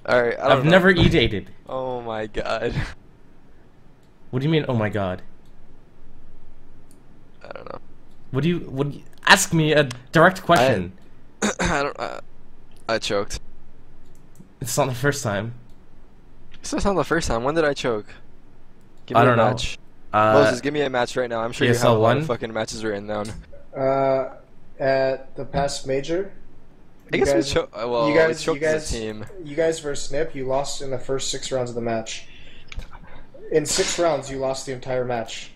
Alright, I don't I've know. never E-dated. Oh my god. What do you mean, oh my god? I don't know. What do you ask me a direct question? I don't. I choked. It's not the first time. This is not the first time. When did I choke? Give me I a don't know. match. Moses, give me a match right now. I'm sure you have a ESL lot of 1? fucking matches written down. At the past major, I guess we choked. Well, we choked as a team. you guys versus Snip, you lost in the first 6 rounds of the match. In 6 rounds, you lost the entire match.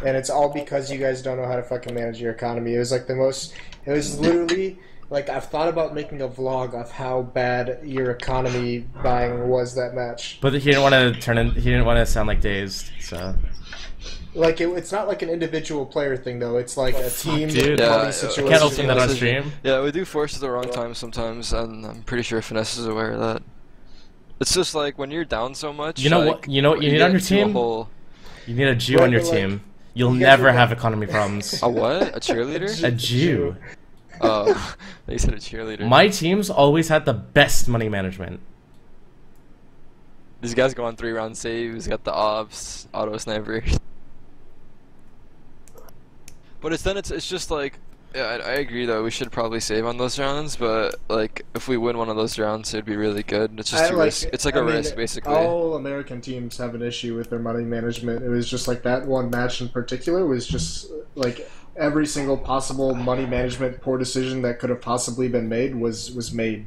And it's all because you guys don't know how to fucking manage your economy. It was like the most... It was literally... Like, I've thought about making a vlog of how bad your economy buying was that match. But he didn't want to he didn't want to sound like dazed, so... Like, it's not like an individual player thing, though. It's like a team dude. money Yeah, situation. I can't open that on stream. Yeah, we do force at the wrong time sometimes, and I'm pretty sure Finesse is aware of that. It's just like, when you're down so much... You know like, what? You know what you need get on your into a team? whole- You need a Jew Right, on your but, like, team. You'll you guys never were have like- economy problems. A what? A cheerleader? A Jew. Oh, they said a cheerleader. My team's always had the best money management. These guys go on 3-round saves, got the ops, auto sniper. But it's just like, yeah, I agree though, we should probably save on those rounds, but like, if we win one of those rounds, it'd be really good. It's just it's like a risk, basically. All American teams have an issue with their money management. It was just like that one match in particular was just like every single possible money management poor decision that could have possibly been made was made.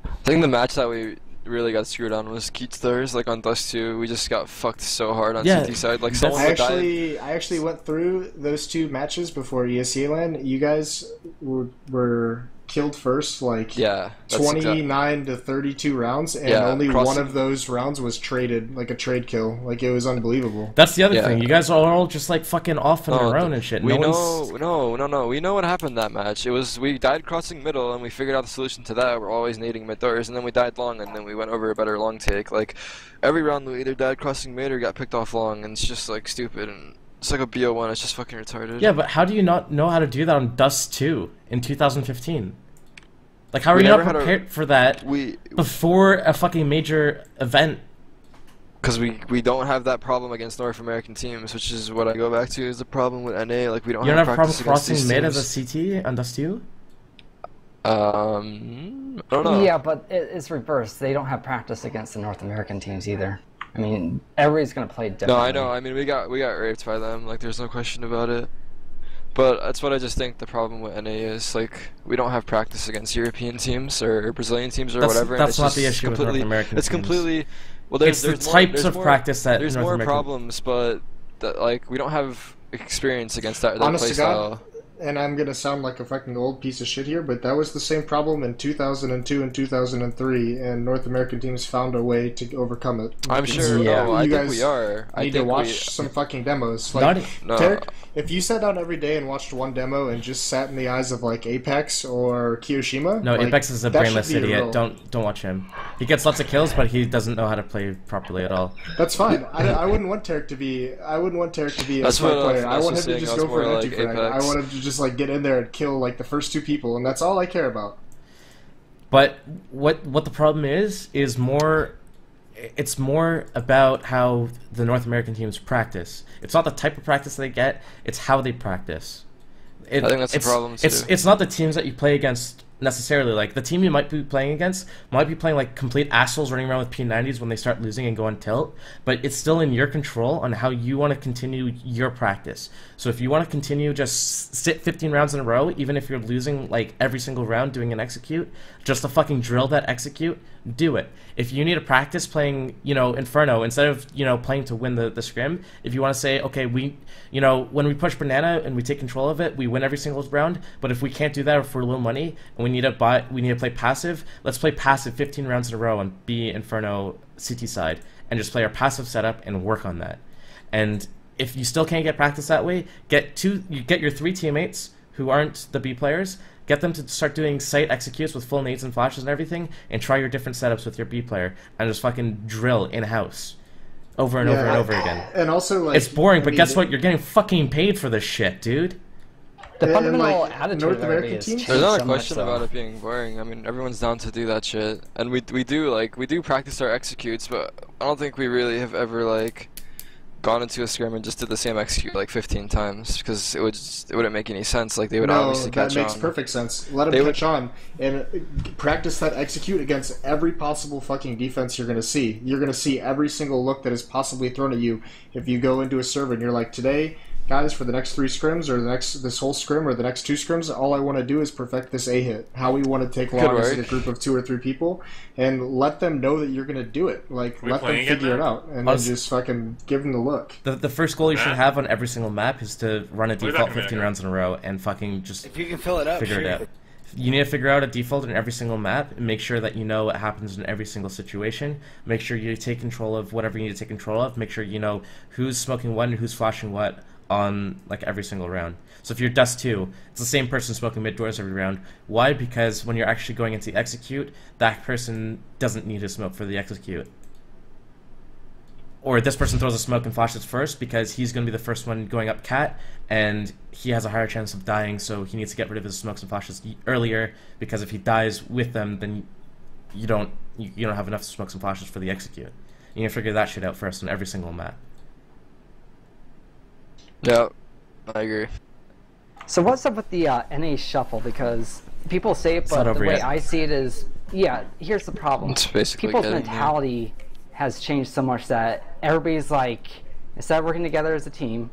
I think the match that we really got screwed on was Keats Thurs, like on Dust 2, we just got fucked so hard on Yeah, CT side, like that's- someone would die. I actually went through those 2 matches before ESEA LAN. You guys were killed first, like Yeah, that's 29 to 32 rounds, and Yeah, only crossing- one of those rounds was traded, like a trade kill. Like, it was unbelievable. That's the other Yeah. thing. You guys are all just like fucking off on No, your own and shit. We no know, one's... we know what happened that match. It was, we died crossing middle, and we figured out the solution to that. We're always nading mid doors, and then we died long, and then we went over a better long take. Like, every round we either died crossing mid or got picked off long, and it's just like stupid, and it's like a BO1, it's just fucking retarded. Yeah, but how do you not know how to do that on Dust 2 in 2015? Like, how are We you not never had a- prepared for that before a fucking major event? Because we don't have that problem against North American teams, which is what I go back to, is the problem with NA. Like, we don't You don't have a problem practice against crossing these mid teams. as a CT on Dust 2? I don't know. Yeah, but it's reversed. They don't have practice against the North American teams either. I mean, everybody's gonna play differently. No, I know. I mean, we got raped by them. Like, there's no question about it. But that's what I just think the problem with NA is. Like, we don't have practice against European teams or Brazilian teams or whatever. And That's it's not just the issue with North completely- American It's teams. completely. Well, there's It's the more, types there's of more, practice that there's North more American... problems, but like we don't have experience against that Honest play to style. God, and I'm gonna sound like a fucking old piece of shit here, but that was the same problem in 2002 and 2003, and North American teams found a way to overcome it. I'm sure. Yeah. No, I You think guys we are. I need to think watch some fucking demos. Like, Not- No. Tarek, if you sat down every day and watched one demo and just sat in the eyes of like Apex or Kiyoshima, No, like, Apex is a that brainless should be idiot. real. Don't watch him. He gets lots of kills, but he doesn't know how to play properly at all. That's fine. I wouldn't want Tarek to be. I wouldn't want Tarek to be a That's smart what, player. I that's want what him to saying, just I was go for an more empty like frag. I Apex. want him to just like get in there and kill like the first 2 people, and that's all I care about. But what the problem is more... It's more about how the North American teams practice. It's not the type of practice they get, it's how they practice. I think that's the problem, too. It's not the teams that you play against necessarily. Like, the team you might be playing against might be playing like complete assholes running around with P90s when they start losing and go on tilt, but it's still in your control on how you want to continue your practice. So if you want to continue just sit 15 rounds in a row, even if you're losing like every single round doing an execute, just to fucking drill that execute, do it. If you need to practice playing, you know, Inferno, instead of, you know, playing to win the scrim, if you want to say, okay, we, you know, when we push Banana and we take control of it, we win every single round, but if we can't do that for low money, and we need to play passive, let's play passive 15 rounds in a row and be Inferno CT side, and just play our passive setup and work on that. And if you still can't get practice that way, get your 3 teammates who aren't the B players, get them to start doing site executes with full nades and flashes and everything, and try your different setups with your B player, and just fucking drill in-house over and over and over again. And also, like, It's boring, I but mean, guess what? You're getting fucking paid for this shit, dude. The And, fundamental like, attitude North of everybody American has teams? changed There's not a so much, question so. about it being boring. I mean, everyone's down to do that shit, and we do practice our executes, but I don't think we really have ever like gone into a scrim and just did the same execute like 15 times because it wouldn't make any sense. Like they would No, obviously that catch makes on. perfect sense. Let They them would- catch on and practice that execute against every possible fucking defense you're going to see. You're going to see every single look that is possibly thrown at you if you go into a server and you're like, today, guys, for the next 3 scrims or this whole scrim or the next 2 scrims, all I want to do is perfect this A hit. How we want to take long as a work. group of 2 or 3 people, and let them know that you're going to do it. Like, we let them playing it figure it now? out, and then Us- just fucking give them the look. The first goal you should Matt? have on every single map is to run a are you default talking 15 about? rounds in a row and fucking just If you can fill it up, figure it sure. out. You need to figure out a default in every single map and make sure that you know what happens in every single situation. Make sure you take control of whatever you need to take control of. Make sure you know who's smoking what and who's flashing what on like every single round. So if you're Dust 2, it's the same person smoking mid doors every round. Why? Because when you're actually going into execute, that person doesn't need to smoke for the execute. Or this person throws a smoke and flashes first because he's going to be the first one going up cat, and he has a higher chance of dying, so he needs to get rid of his smokes and flashes earlier, because if he dies with them, then you don't have enough smokes and flashes for the execute. You need to figure that shit out first on every single map. Yeah, I agree. So what's up with the NA shuffle? Because people say it, It's but not the over way yet. I see it is, yeah, here's the problem. It's basically People's getting there. mentality has changed so much that everybody's like, instead of working together as a team,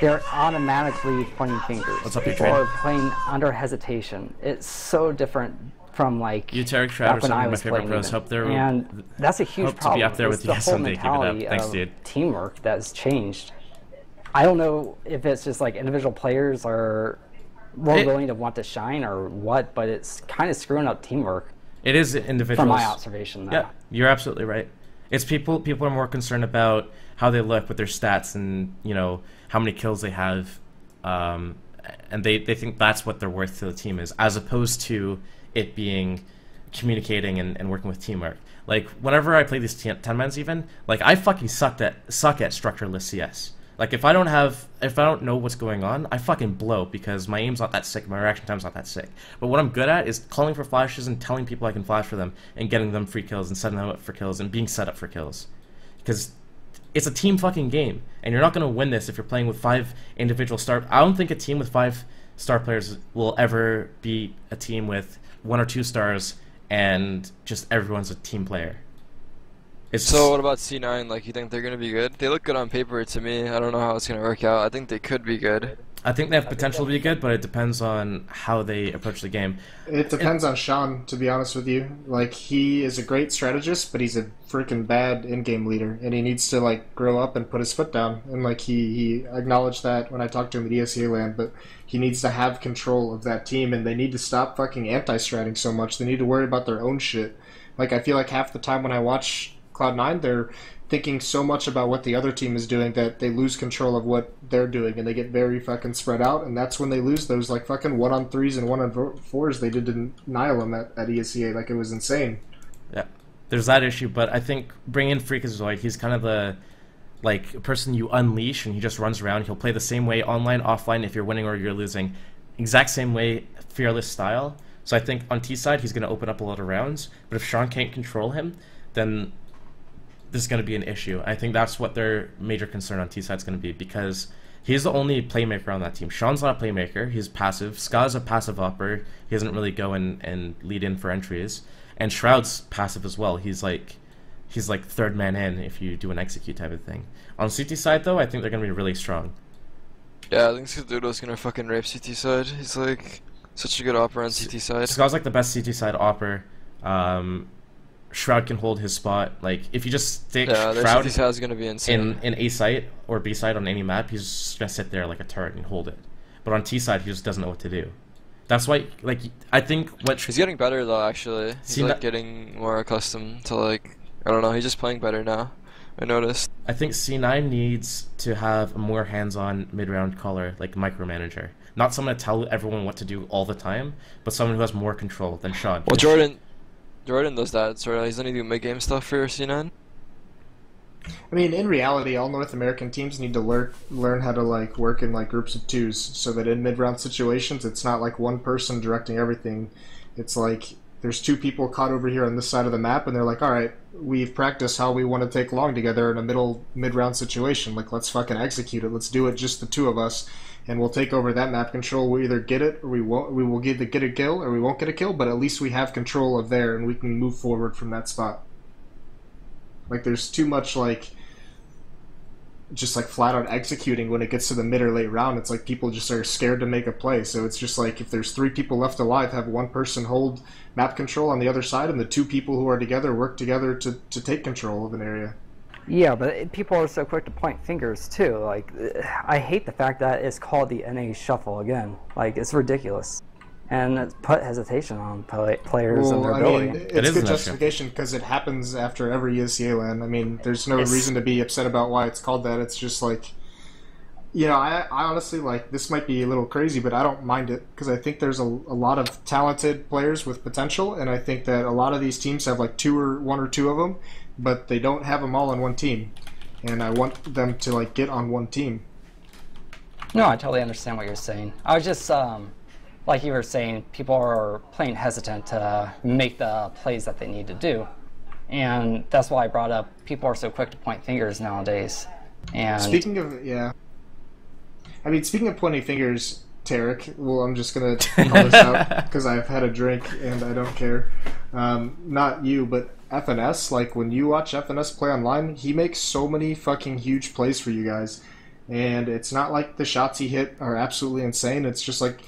they're automatically pointing fingers. What's up, People Adrian? are playing under hesitation. It's so different from like You, Tarek, Shroud, back are when some I of my was favorite playing pros. even. Hope they're And that's a huge hope to be problem. up there with It's you the whole someday. Keep it up. mentality Thanks, of dude. teamwork that's changed. I don't know if it's just like individual players are more It- willing to want to shine or what, but it's kind of screwing up teamwork It is individuals. from my observation. Though. Yeah, you're absolutely right. It's people are more concerned about how they look with their stats and, how many kills they have, and they think that's what their worth to the team is, as opposed to it being communicating and working with teamwork. Like, whenever I play these 10-mans even, like, I fucking suck at structureless CS. Like, if I don't know what's going on, I fucking blow because my aim's not that sick, my reaction time's not that sick. But what I'm good at is calling for flashes and telling people I can flash for them and getting them free kills and setting them up for kills and being set up for kills. Because it's a team fucking game, and you're not going to win this if you're playing with 5 individual star. I don't think a team with 5 star players will ever be a team with 1 or 2 stars and just everyone's a team player. It's So what about C9? Like, you think they're gonna be good? They look good on paper to me. I don't know how it's gonna work out. I think they could be good. I think they have potential to be good, but it depends on how they approach the game. It depends on Sean, to be honest with you. Like, he is a great strategist, but he's a freaking bad in-game leader, and he needs to, like, grow up and put his foot down. And, like, he acknowledged that when I talked to him at ESEA land, but he needs to have control of that team, and they need to stop fucking anti-stratting so much. They need to worry about their own shit. Like, I feel like half the time when I watch Cloud9, they're thinking so much about what the other team is doing that they lose control of what they're doing, and they get very fucking spread out, and that's when they lose those like fucking 1-on-3s and 1-on-4s they did to Nihilum at ESEA. Like, it was insane. Yeah, there's that issue, but I think bring in Freakazoid. He's kind of the person you unleash, and he just runs around. He'll play the same way online, offline, if you're winning or you're losing, exact same way, fearless style. So I think on T side he's going to open up a lot of rounds, but if Sean can't control him, then this is going to be an issue. I think that's what their major concern on T side is going to be, because he's the only playmaker on that team. Sean's not a playmaker. He's passive. Ska's a passive upper. He doesn't really go and lead in for entries. And Shroud's passive as well. He's like third man in if you do an execute type of thing. On CT side, though, I think they're going to be really strong. Yeah, I think Skadudo's gonna fucking rape CT side. He's like such a good opera on CT side. Ska's like the best CT side opper. Shroud can hold his spot. Like, if you just stick Yeah, their Shroud CT side is gonna be insane. in A site or B site on any map, he's just gonna sit there like a turret and hold it. But on T side, he just doesn't know what to do. That's why, like, I think what He's getting better though. Actually, he's See, like that- getting more accustomed to, like, I don't know. He's just playing better now. I noticed. I think C9 needs to have a more hands-on mid-round caller, like micromanager. Not someone to tell everyone what to do all the time, but someone who has more control than Sean. Well, Jordan does that. Sort of. He's only doing mid game stuff for C9. I mean, in reality, all North American teams need to learn how to like work in like groups of twos, so that in mid-round situations, it's not like one person directing everything. It's like there's two people caught over here on this side of the map, and they're like, all right, we've practiced how we want to take long together in a mid-round situation. Like, let's fucking execute it. Let's do it, just the two of us, and we'll take over that map control. We'll either get it or we won't. We will either get a kill or we won't get a kill, but at least we have control of there, and we can move forward from that spot. Like, there's too much like just like flat out executing when it gets to the mid or late round. It's like people just are scared to make a play. So it's just like if there's three people left alive, have one person hold map control on the other side, and the two people who are together work together to take control of an area. Yeah, but people are so quick to point fingers too. Like, I hate the fact that it's called the NA Shuffle again. Like, it's ridiculous. And it's put hesitation on players and their ability. I mean, it's good justification because it happens after every ESCA LAN. I mean, there's no reason to be upset about why it's called that. It's just like, you know, I honestly, like, this might be a little crazy, but I don't mind it because I think there's a lot of talented players with potential, and I think that a lot of these teams have like one or two of them, but they don't have them all on one team, and I want them to like get on one team. No, I totally understand what you're saying. I was just like you were saying, people are playing hesitant to make the plays that they need to do. And that's why I brought up people are so quick to point fingers nowadays. And speaking of pointing fingers, Tarek, well, I'm just going to call this out because I've had a drink and I don't care. Not you, but FNS. Like, when you watch FNS play online, he makes so many fucking huge plays for you guys. And it's not like the shots he hit are absolutely insane. It's just like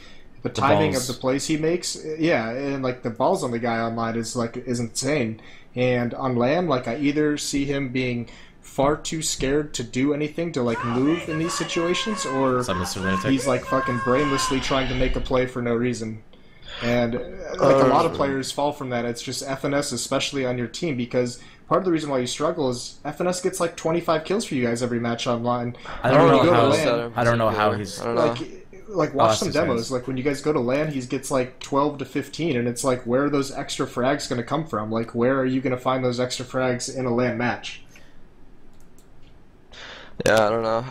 the timing of the plays he makes, yeah, and like the balls on the guy online is insane. And on LAN, like, I either see him being far too scared to do anything to like move in these situations, or he's like fucking brainlessly trying to make a play for no reason. And like a lot of players fall from that. It's just FNS, especially on your team, because part of the reason why you struggle is FNS gets like 25 kills for you guys every match online. I don't know how he's like watch some demos. Like when you guys go to LAN, he gets like 12 to 15, and it's like, where are those extra frags going to come from? Like, where are you going to find those extra frags in a LAN match? Yeah, I don't know.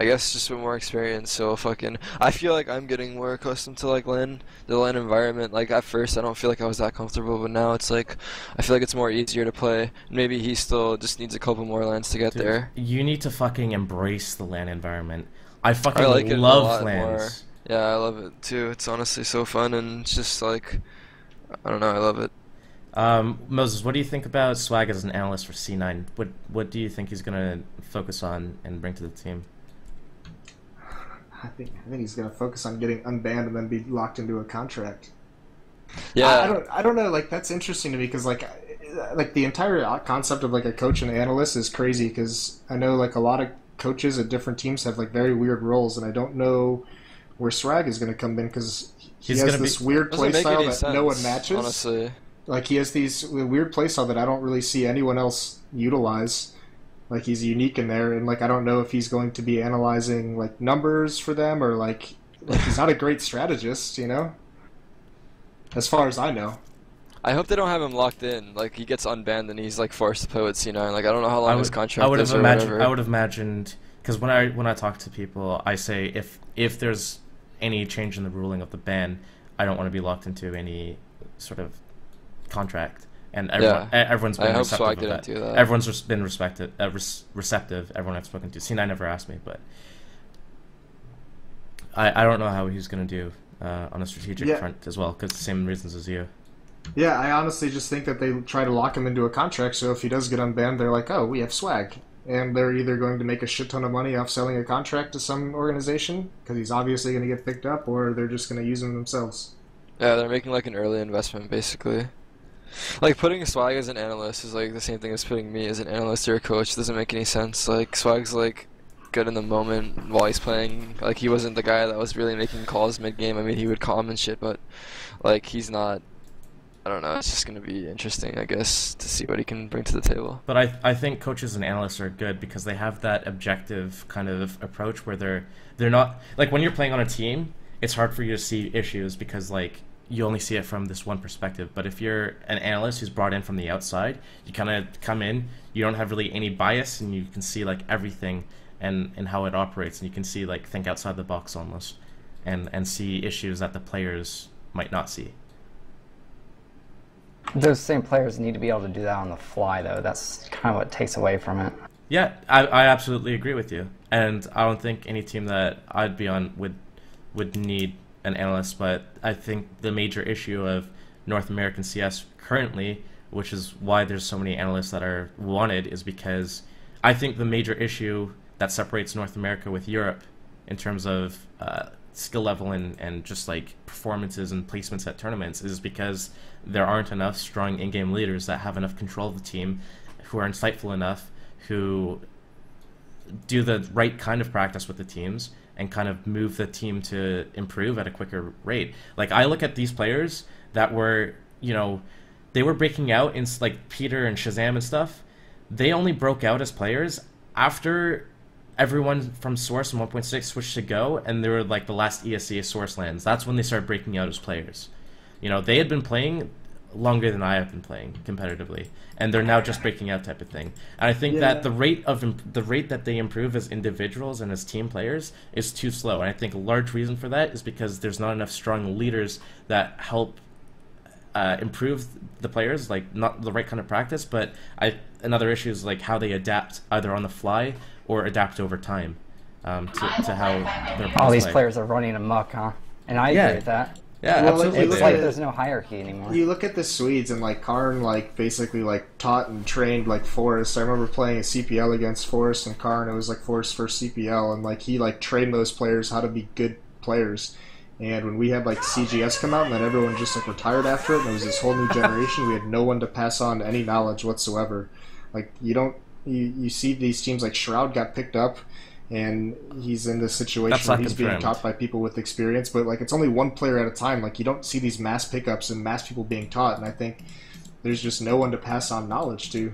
I guess just with more experience, so I feel like I'm getting more accustomed to like the LAN environment. Like at first I don't feel like I was that comfortable, but now it's like I feel like it's more easier to play. Maybe he still just needs a couple more LANs to get there. You need to fucking embrace the LAN environment. I like love LANs. Yeah, I love it too. It's honestly so fun, and it's just like, I don't know, I love it. Moses, what do you think about Swag as an analyst for C9? What do you think he's gonna focus on and bring to the team? I think he's gonna focus on getting unbanned and then be locked into a contract. Yeah, I don't know. Like, that's interesting to me because like the entire concept of like a coach and analyst is crazy, because I know like a lot of coaches at different teams have like very weird roles, and I don't know where Swag is going to come in because he has this weird playstyle that no one matches. Honestly, like he has these weird playstyle that I don't really see anyone else utilize. Like, he's unique in there, and like I don't know if he's going to be analyzing like numbers for them, or like he's not a great strategist, you know. As far as I know. I hope they don't have him locked in. Like, he gets unbanned and he's like forced to play with C9. Like, I don't know how long his contract is or whatever. I would have imagined, because when I talk to people, I say if there's any change in the ruling of the ban, I don't want to be locked into any sort of contract. And everyone's been receptive of that. Everyone's just been receptive. Everyone I've spoken to. C9 never asked me, but I don't know how he's going to do on a strategic front as well, because the same reasons as you. Yeah, I honestly just think that they try to lock him into a contract, so if he does get unbanned, they're like, oh, we have Swag. And they're either going to make a shit ton of money off selling a contract to some organization, because he's obviously going to get picked up, or they're just going to use him themselves. Yeah, they're making like an early investment, basically. Like, putting Swag as an analyst is like the same thing as putting me as an analyst or a coach. It doesn't make any sense. Like, Swag's like good in the moment while he's playing. Like, he wasn't the guy that was really making calls mid-game. I mean, he would call him and shit, but like, he's not. I don't know, it's just going to be interesting, I guess, to see what he can bring to the table. But I think coaches and analysts are good because they have that objective kind of approach where they're not... Like, when you're playing on a team, it's hard for you to see issues because, like, you only see it from this one perspective. But if you're an analyst who's brought in from the outside, you kind of come in, you don't have really any bias, and you can see like everything and how it operates, and you can see like think outside the box almost, and see issues that the players might not see. Those same players need to be able to do that on the fly, though. That's kind of what takes away from it. Yeah, I absolutely agree with you, and I don't think any team that I'd be on would need an analyst. But I think the major issue of North American CS currently, which is why there's so many analysts that are wanted, is because I think the major issue that separates North America with Europe in terms of skill level and just like performances and placements at tournaments is because there aren't enough strong in-game leaders that have enough control of the team, who are insightful enough, who do the right kind of practice with the teams and kind of move the team to improve at a quicker rate. Like, I look at these players that were, you know, they were breaking out in like Peter and Shazam and stuff. They only broke out as players after everyone from Source and 1.6 switched to Go, and they were like the last ESC Source lands. That's when they started breaking out as players. You know, they had been playing longer than I have been playing competitively, and they're now just breaking out type of thing. And I think that the rate that they improve as individuals and as team players is too slow. And I think a large reason for that is because there's not enough strong leaders that help improve the players, like not the right kind of practice. But another issue is like how they adapt either on the fly or adapt over time to how their all these play. players are running amok, huh? And I agree with that. Yeah, Well, absolutely. It's like there's no hierarchy anymore. You look at the Swedes, and like Karn like basically like taught and trained like Forrest. I remember playing a CPL against Forrest and Karn. It was like Forrest's first CPL, and like he like trained those players how to be good players. And when we had like CGS come out, and then everyone just like retired after it, and it was this whole new generation, we had no one to pass on any knowledge whatsoever. Like you see these teams like Shroud got picked up, and he's in this situation where he's being taught by people with experience, but like it's only one player at a time. Like you don't see these mass pickups and mass people being taught, and I think there's just no one to pass on knowledge to.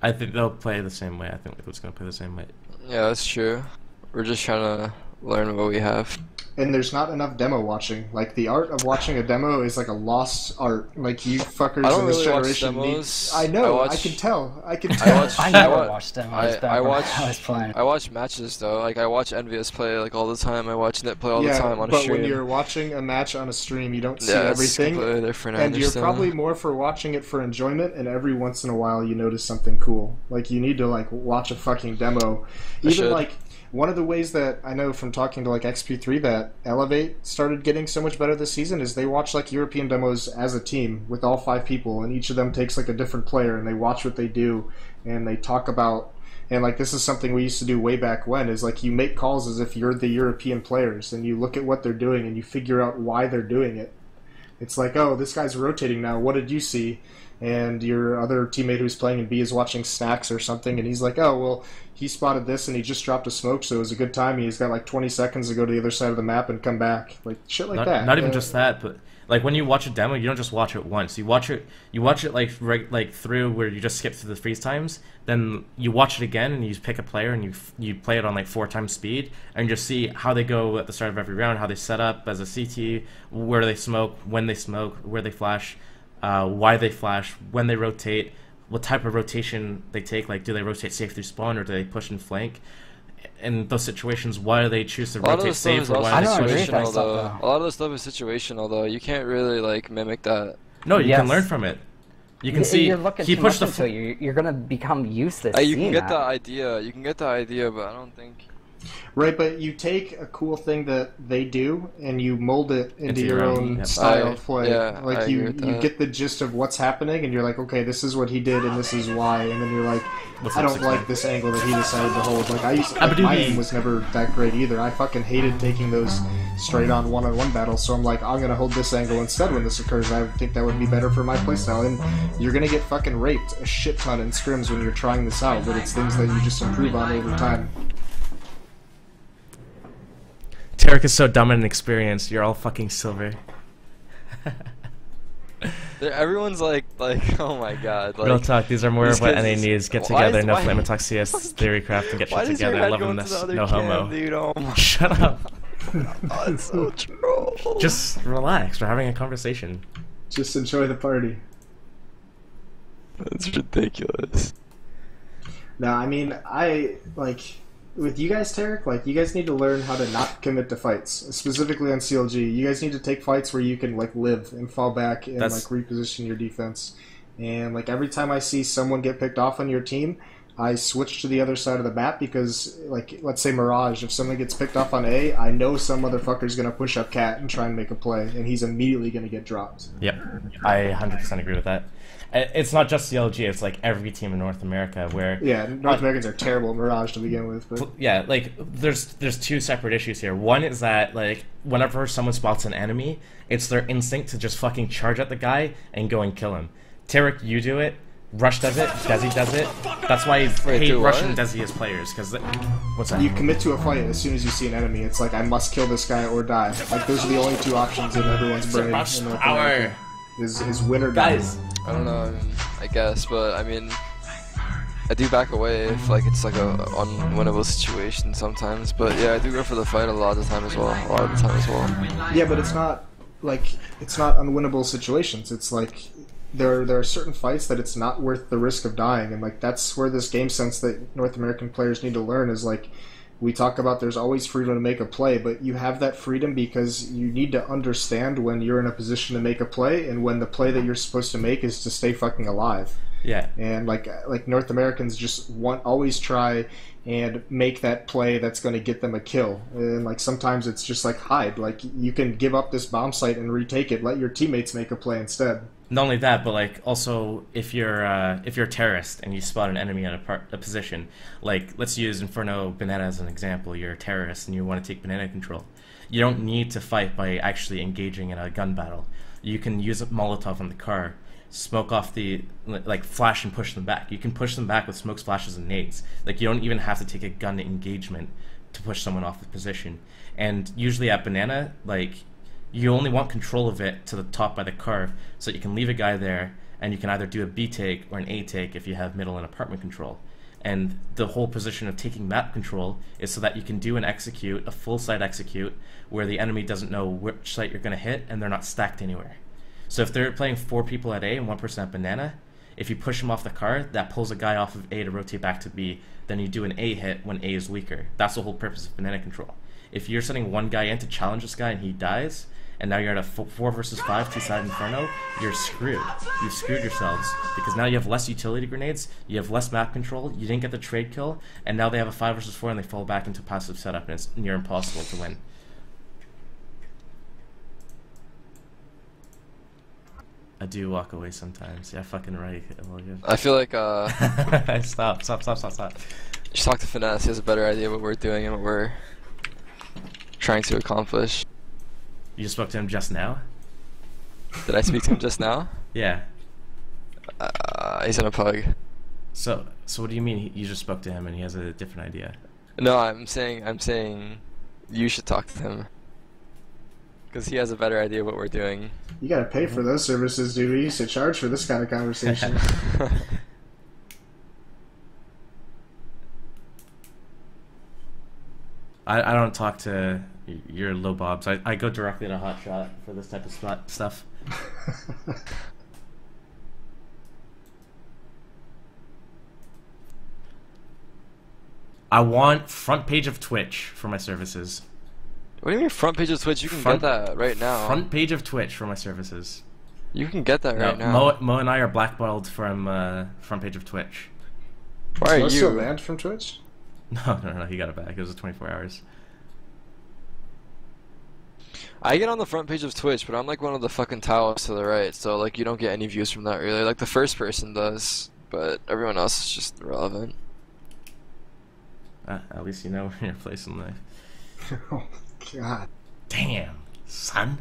I think they'll play the same way. I think Liquid's going to play the same way. Yeah, that's true. We're just trying to learn what we have. And there's not enough demo watching. Like, the art of watching a demo is like a lost art. Like, you fuckers I don't in this really watch generation demos. I know, I can tell. I can tell. I never watched demos back I when watch, I was playing. I watch matches though. Like I watch Envious play like all the time. I watch Nit play all the time on a but stream. when you're watching a match on a stream, you don't see Yeah, it's everything. completely different. I And you're understand. probably more for watching it for enjoyment, and every once in a while you notice something cool. Like, you need to like watch a fucking demo. Even like one of the ways that I know from talking to like XP3 that Elevate started getting so much better this season is they watch like European demos as a team with all 5 people, and each of them takes like a different player, and they watch what they do, and they talk about. And like, this is something we used to do way back when, is like you make calls as if you're the European players, and you look at what they're doing and you figure out why they're doing it. It's like, oh, this guy's rotating now, what did you see? And your other teammate who's playing in B is watching Snacks or something, and he's like, oh, well, he spotted this and he just dropped a smoke, so it was a good time. He's got like 20 seconds to go to the other side of the map and come back. Like, shit like that. Not even just that, but like when you watch a demo, you don't just watch it once. You watch it like through where you just skip through the freeze times. Then you watch it again and you pick a player and you play it on like 4 times speed, and you just see how they go at the start of every round, how they set up as a CT, where they smoke, where they flash, why they flash, when they rotate, what type of rotation they take. Like, do they rotate safe through spawn or do they push and flank? In those situations, why do they choose to rotate safe or why do they switch? A lot of the stuff is situational though. You can't really like mimic that. No, you can learn from it. You can see you're looking he too pushed much the. into it. You're gonna become used to You seeing can get that. the idea. You can get the idea, but I don't think. Right, but you take a cool thing that they do and you mold it into your own Yep. style of play. Yeah, like I you agree with that. get the gist of what's happening, and you're like, okay, this is what he did and this is why, and then you're like, What's I up, don't 16? like this angle that he decided to hold. Like, my aim was never that great either. I fucking hated taking those straight on one-on-one battles, so I'm like, I'm gonna hold this angle instead when this occurs. I think that would be better for my playstyle, and you're gonna get fucking raped a shit ton in scrims when you're trying this out, but it's things that you just improve on over time. Tarek is so dumb and inexperienced. You're all fucking silver. Everyone's like, oh my god. Like, Real talk. These are more of what guys NA is- needs. Get why together. is- No why- flame and talk CS theorycraft and get Why shit does your together. head Loving go into this. the other No cam, homo. dude? Oh my. Shut up. Oh, it's so troll. Just relax. We're having a conversation. Just enjoy the party. That's ridiculous. No, I mean, with you guys, Tarek, like, you guys need to learn how to not commit to fights, specifically on CLG. You guys need to take fights where you can, like, live and fall back and, like, reposition your defense. And, like, every time I see someone get picked off on your team, I switch to the other side of the map because, like, let's say Mirage, if someone gets picked off on A, I know some motherfucker's going to push up Cat and try and make a play, and he's immediately going to get dropped. Yep, I 100% agree with that. It's not just CLG, it's like every team in North America where... Yeah, North Americans are terrible at Mirage to begin with. But... Yeah, like, there's two separate issues here. One is that, like, whenever someone spots an enemy, it's their instinct to just fucking charge at the guy and go and kill him. Tarek, you do it. Rush does it. Desi does it. That's why I hate Rush and Desi as players, because... What's that? You commit to a fight as soon as you see an enemy. It's like, I must kill this guy or die. Like, those are the only two options in everyone's brain. Rush power! Is win or die. Guys! I don't know, I guess, but I mean, I do back away if like it's like a unwinnable situation sometimes. But yeah, I do go for the fight a lot of the time as well. Yeah, but it's not unwinnable situations. It's like there are certain fights that it's not worth the risk of dying, and like that's where this game sense that North American players need to learn is like. We talk about there's always freedom to make a play, but you have that freedom because you need to understand when you're in a position to make a play and when the play that you're supposed to make is to stay fucking alive. Yeah. And like North Americans just always try and make that play that's going to get them a kill. And like sometimes it's just like hide. Like you can give up this bomb site and retake it. Let your teammates make a play instead. Not only that, but like also if you're a terrorist and you spot an enemy at a position, like let's use Inferno Banana as an example. You're a terrorist and you want to take banana control. You don't need to fight by actually engaging in a gun battle. You can use a Molotov on the car, smoke off like flash and push them back. You can push them back with smoke splashes and nades. Like you don't even have to take a gun engagement to push someone off the position. And usually at banana, like. You only want control of it to the top by the car so that you can leave a guy there and you can either do a B take or an A take if you have middle and apartment control. And the whole position of taking map control is so that you can do an execute, a full site execute, where the enemy doesn't know which site you're going to hit and they're not stacked anywhere. So if they're playing 4 people at A and 1 person at banana, if you push them off the car, that pulls a guy off of A to rotate back to B, then you do an A hit when A is weaker. That's the whole purpose of banana control. If you're sending one guy in to challenge this guy and he dies, and now you're at a 4 versus 5 two-side Inferno, you're screwed. You've screwed yourselves, because now you have less utility grenades, you have less map control, you didn't get the trade kill, and now they have a 5 versus 4 and they fall back into passive setup, and it's near impossible to win. I do walk away sometimes. Yeah, fucking right. I feel like Stop. Just talk to Finesse. He has a better idea what we're doing and what we're trying to accomplish. You spoke to him just now? Did I speak to him just now? Yeah. He's in a pug. So what do you mean you just spoke to him and he has a different idea? No, I'm saying you should talk to him. Because he has a better idea what we're doing. You gotta pay for those services, dude. We used to charge for this kind of conversation. I don't talk to your low bobs. I go directly to Hot Shot for this type of stuff. I want front page of Twitch for my services. What do you mean front page of Twitch? You can get that right now. Front page of Twitch for my services. You can get that right now. Mo and I are blackballed from front page of Twitch. Why are you still banned from Twitch? No, he got it back. It was 24 hours. I get on the front page of Twitch, but I'm like one of the fucking towels to the right, so like you don't get any views from that really. Like the first person does, but everyone else is just irrelevant. At least you know your place in life. Oh god. Damn, son.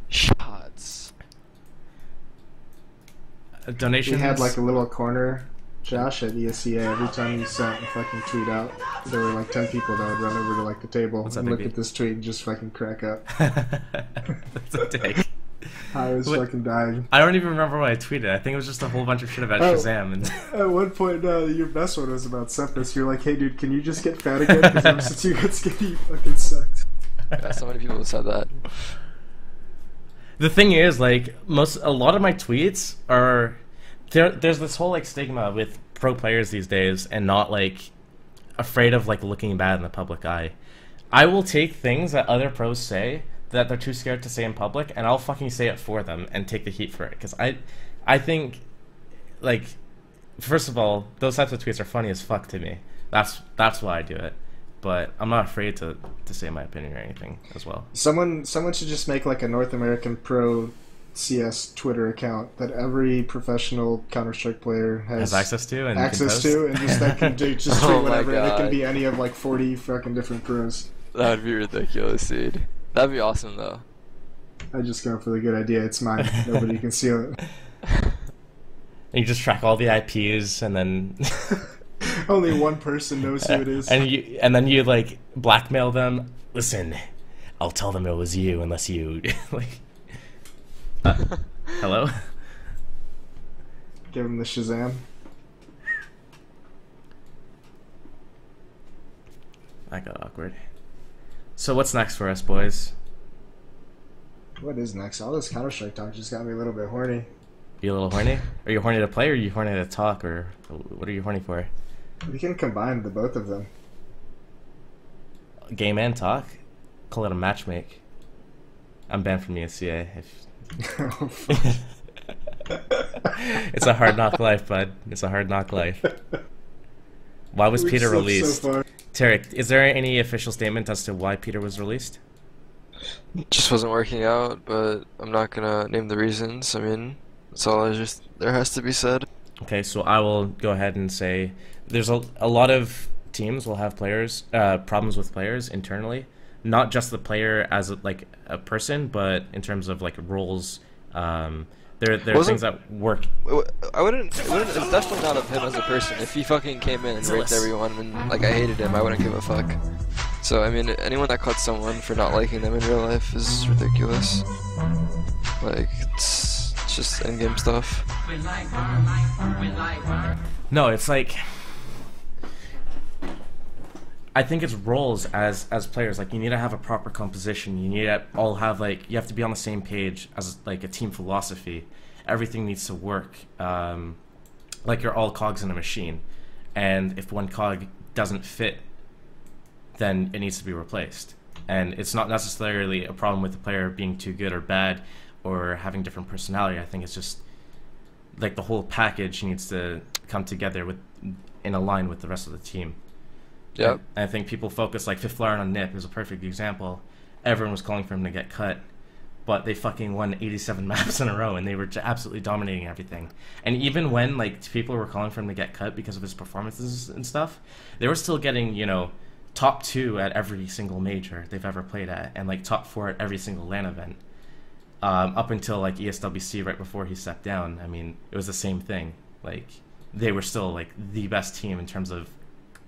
Shots. Donations. We had like a little corner, Josh, at ESCA. Every time you sent a fucking tweet out, there were like 10 people that would run over to like the table and look at this tweet and just fucking crack up. That's a take. I was fucking dying. I don't even remember what I tweeted. I think it was just a whole bunch of shit about Shazam. And at one point, your best one was about Septus. You're like, hey dude, can you just get fat again? Because ever since you got skinny, you fucking sucked. Yeah, so many people have said that. The thing is, like, a lot of my tweets are there's this whole like stigma with pro players these days, and not like afraid of like looking bad in the public eye. I will take things that other pros say that they're too scared to say in public, and I'll fucking say it for them and take the heat for it. Because I think, like, first of all, those types of tweets are funny as fuck to me. That's why I do it. But I'm not afraid to say my opinion or anything as well. Someone should just make like a North American Pro CS Twitter account that every professional Counter-Strike player has access to and just that can do just Oh tweet my whatever, and it can God. be any of like 40 fucking different pros. That would be ridiculous, dude. That'd be awesome, though. I just go for the good idea. It's mine. Nobody can steal it. And you just track all the IPs, and then Only one person knows who it is. and then you like blackmail them. Listen, I'll tell them it was you unless you like. Hello? Give him the Shazam. That got awkward. So what's next for us, boys? What is next? All this Counter-Strike talk just got me a little bit horny. You a little horny? Are you horny to play, or are you horny to talk, or what are you horny for? We can combine the both of them. Game and talk? Call it a matchmake. I'm banned from the SCA. Oh, fuck. It's a hard knock life, bud. It's a hard knock life. Why was We Peter slipped released? so far. Tarek, is there any official statement as to why Peter was released? Just wasn't working out, but I'm not gonna name the reasons. I mean, that's all there has to be said. Okay, so I will go ahead and say there's a lot of teams will have problems with players internally, not just the player as like a person, but in terms of like roles. There are things that work. I wouldn't. It's definitely not of him as a person. If he fucking came in and raped everyone and like I hated him, I wouldn't give a fuck. So I mean, anyone that cuts someone for not liking them in real life is ridiculous. Like it's just in-game stuff. No, it's like I think it's roles as players. Like you need to have a proper composition. You need to all have like you have to be on the same page as like a team philosophy. Everything needs to work. Like you're all cogs in a machine, and if one cog doesn't fit, then it needs to be replaced. And it's not necessarily a problem with the player being too good or bad or having different personality. I think it's just like the whole package needs to come together in a line with the rest of the team. Yep. I think people focus, like Fifth Flower on Nip is a perfect example. Everyone was calling for him to get cut, but they fucking won 87 maps in a row, and they were absolutely dominating everything. And even when like people were calling for him to get cut because of his performances and stuff, they were still getting, you know, top 2 at every single major they've ever played at, and like top 4 at every single LAN event. Up until like ESWC right before he stepped down. I mean, it was the same thing. Like they were still like the best team in terms of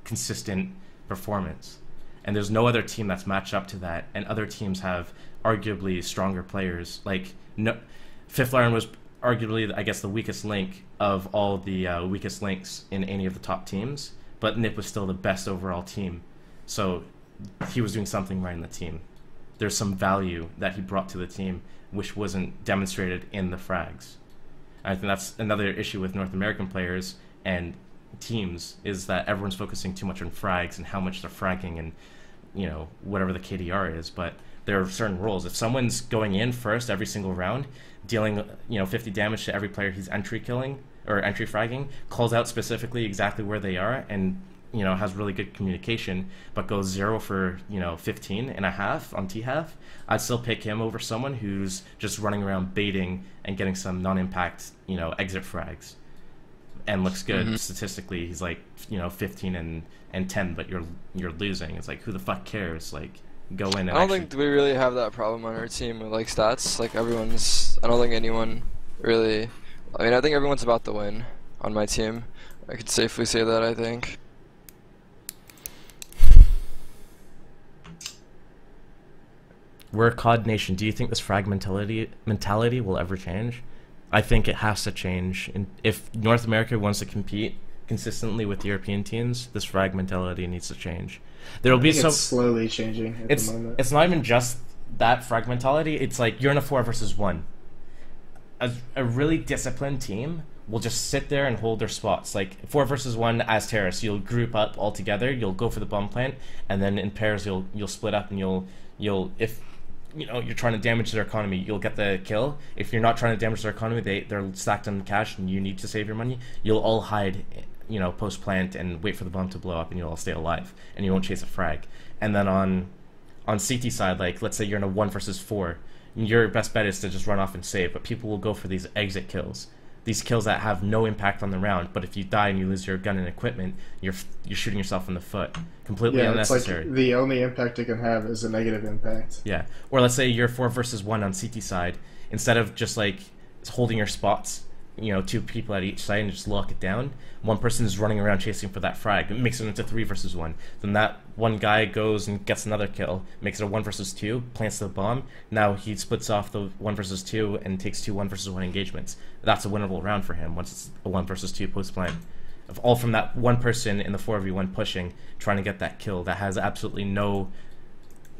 consistent performance, and there's no other team that's matched up to that, and other teams have arguably stronger players. Like no, Fifth Line was arguably, I guess, the weakest link of all the weakest links in any of the top teams, but Nip was still the best overall team, so he was doing something right in the team. There's some value that he brought to the team which wasn't demonstrated in the frags. I think that's another issue with North American players and teams, is that everyone's focusing too much on frags and how much they're fragging and, you know, whatever the KDR is. But there are certain rules. If someone's going in first every single round, dealing, you know, 50 damage to every player he's entry killing or entry fragging, calls out specifically exactly where they are, and, you know, has really good communication, but goes 0 for, you know, 15 and a half on T-half, I'd still pick him over someone who's just running around baiting and getting some non-impact, you know, exit frags and looks good statistically. He's like, you know, 15 and 10, but you're losing. It's like, who the fuck cares? Like, go in and I don't think we really have that problem on our team with like stats. Like I don't think anyone really. I mean, I think everyone's about the win on my team. I could safely say that, I think. We're a COD nation. Do you think this frag mentality will ever change? I think it has to change. And if North America wants to compete consistently with European teams, this frag mentality needs to change. There'll be It's slowly changing at the moment. It's not even just that frag mentality. It's like you're in a 4 versus 1. A really disciplined team will just sit there and hold their spots. Like 4 versus 1 as terrorists, you'll group up all together. You'll go for the bomb plant, and then in pairs you'll split up, and you'll if you're trying to damage their economy, you'll get the kill. If you're not trying to damage their economy, they're stacked on cash, and you need to save your money. You'll all hide, post plant and wait for the bomb to blow up, and you'll all stay alive, and you won't chase a frag. And then on CT side, like let's say you're in a 1 versus 4. Your best bet is to just run off and save, but people will go for these exit kills. These kills that have no impact on the round, but if you die and you lose your gun and equipment, you're shooting yourself in the foot. Completely unnecessary. It's like the only impact it can have is a negative impact. Yeah. Or let's say you're 4 versus 1 on CT side. Instead of just like holding your spots, 2 people at each side and just lock it down, one person is running around chasing for that frag. It makes it into 3 versus 1. Then that one guy goes and gets another kill, makes it a 1 versus 2, plants the bomb. Now he splits off the 1 versus 2 and takes 2 1 versus 1 engagements. That's a winnable round for him once it's a 1 versus 2 post plant. All from that one person in the 4v1 pushing, trying to get that kill that has absolutely no,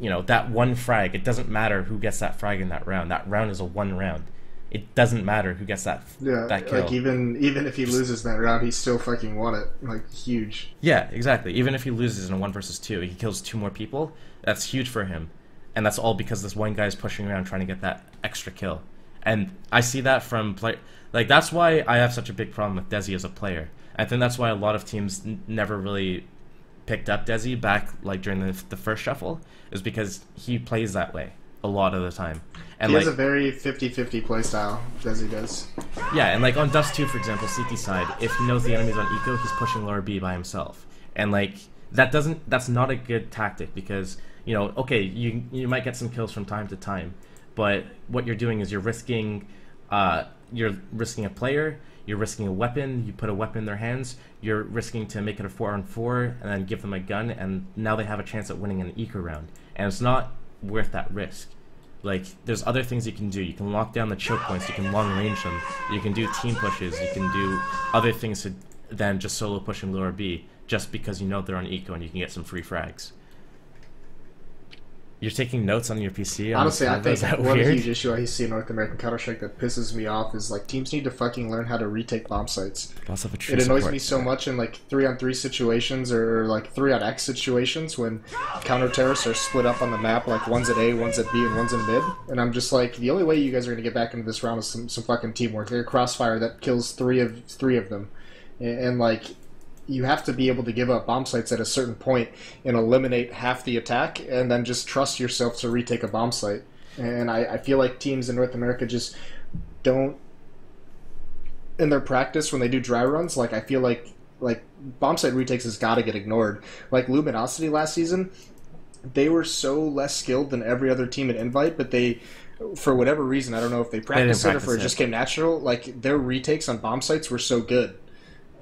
that one frag. It doesn't matter who gets that frag in that round. That round is a 1 round. It doesn't matter who gets that kill. Like even if he loses that round, he still fucking won it. Like, huge. Yeah, exactly. Even if he loses in a 1 versus 2, he kills 2 more people. That's huge for him, and that's all because this one guy is pushing around trying to get that extra kill. And I see that from play. Like that's why I have such a big problem with Desi as a player. I think that's why a lot of teams never really picked up Desi back like during the first shuffle, is because he plays that way a lot of the time. And he has a very 50-50 playstyle, Desi does. Yeah, and like on Dust 2, for example, CT side, if he knows the enemy's on eco, he's pushing lower B by himself. And like that's not a good tactic, because okay, you might get some kills from time to time, but what you're doing is you're risking a player, you're risking a weapon, you put a weapon in their hands, you're risking to make it a 4-on-4 and then give them a gun, and now they have a chance at winning an eco round. And it's not worth that risk. Like, there's other things you can do. You can lock down the choke points, you can long range them, you can do team pushes, you can do other things than just solo pushing lower B, just because they're on eco and you can get some free frags. You're taking notes on your PC? Honestly, I think one huge issue I see in North American Counter-Strike that pisses me off is like teams need to fucking learn how to retake bomb sites. It annoys me so much in like 3-on-3 situations or like 3-on-X situations when counter-terrorists are split up on the map, like one's at A, one's at B, and one's in mid. And I'm just like, the only way you guys are going to get back into this round is some fucking teamwork. Like a crossfire that kills three of them. And like, you have to be able to give up bomb sites at a certain point and eliminate half the attack, and then just trust yourself to retake a bomb site. And I feel like teams in North America just don't, in their practice when they do dry runs, like I feel like bomb site retakes has got to get ignored. Like Luminosity last season, they were so less skilled than every other team at Invite, but they, for whatever reason, I don't know if they practiced it or if it just came natural, like their retakes on bomb sites were so good.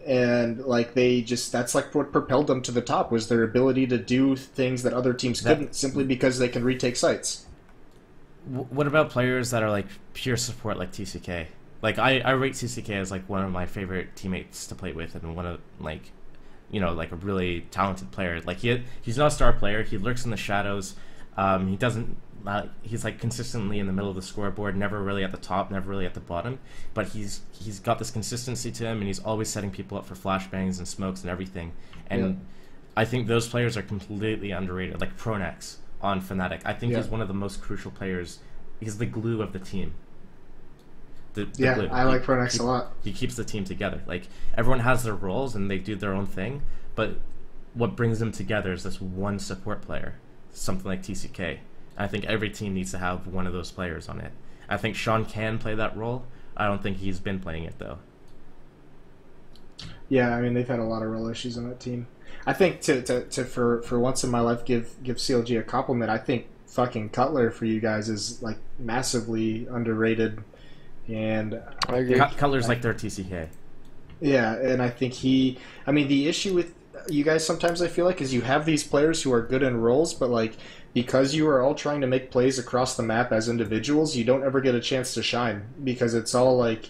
And like that's like what propelled them to the top, was their ability to do things that other teams couldn't, simply because they can retake sites. What about players that are like pure support, like TCK? Like I rate TCK as like one of my favorite teammates to play with, and one of like a really talented player. Like he's not a star player. He lurks in the shadows. He doesn't. He's like consistently in the middle of the scoreboard, never really at the top, never really at the bottom. But he's got this consistency to him, and he's always setting people up for flashbangs and smokes and everything. And I think those players are completely underrated. Like Pronex on Fnatic, I think he's one of the most crucial players. He's the glue of the team. The glue. I like Pronex a lot. He keeps the team together. Like everyone has their roles and they do their own thing, but what brings them together is this one support player, something like TCK. I think every team needs to have one of those players on it. I think Sean can play that role. I don't think he's been playing it, though. Yeah, I mean, they've had a lot of role issues on that team. I think for once in my life, give CLG a compliment. I think fucking Cutler for you guys is like massively underrated, and I agree. Cutler's like their TCK. Yeah, and I think the issue with you guys sometimes, I feel like, is you have these players who are good in roles, but like, because you are all trying to make plays across the map as individuals, you don't ever get a chance to shine, because it's all like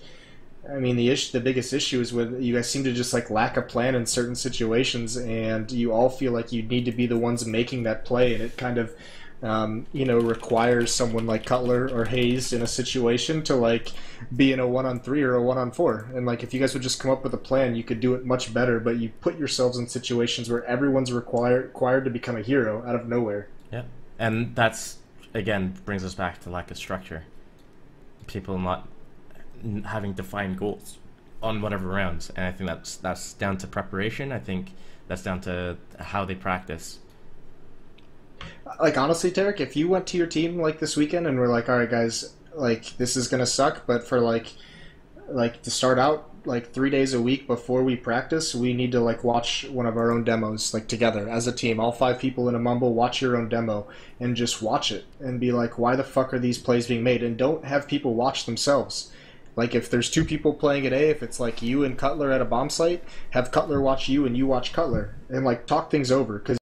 I mean, the biggest issue is with you guys seem to just like lack a plan in certain situations, and you all feel like you need to be the ones making that play, and it kind of, requires someone like Cutler or Hayes in a situation to like be in a 1-on-3 or a 1-on-4. And like if you guys would just come up with a plan, you could do it much better. But you put yourselves in situations where everyone's required to become a hero out of nowhere. Yeah, and that's again brings us back to lack of structure. People not having defined goals on whatever rounds, and I think that's down to preparation. I think that's down to how they practice. Like honestly, Tarek, if you went to your team like this weekend and were like, all right guys, like this is gonna suck, but for like to start out like 3 days a week before we practice, we need to like watch one of our own demos like together as a team, all 5 people in a mumble, watch your own demo and just watch it and be like, why the fuck are these plays being made? And don't have people watch themselves. Like if there's 2 people playing at A, if it's like you and Cutler at a bomb site, have Cutler watch you and you watch Cutler and like talk things over, because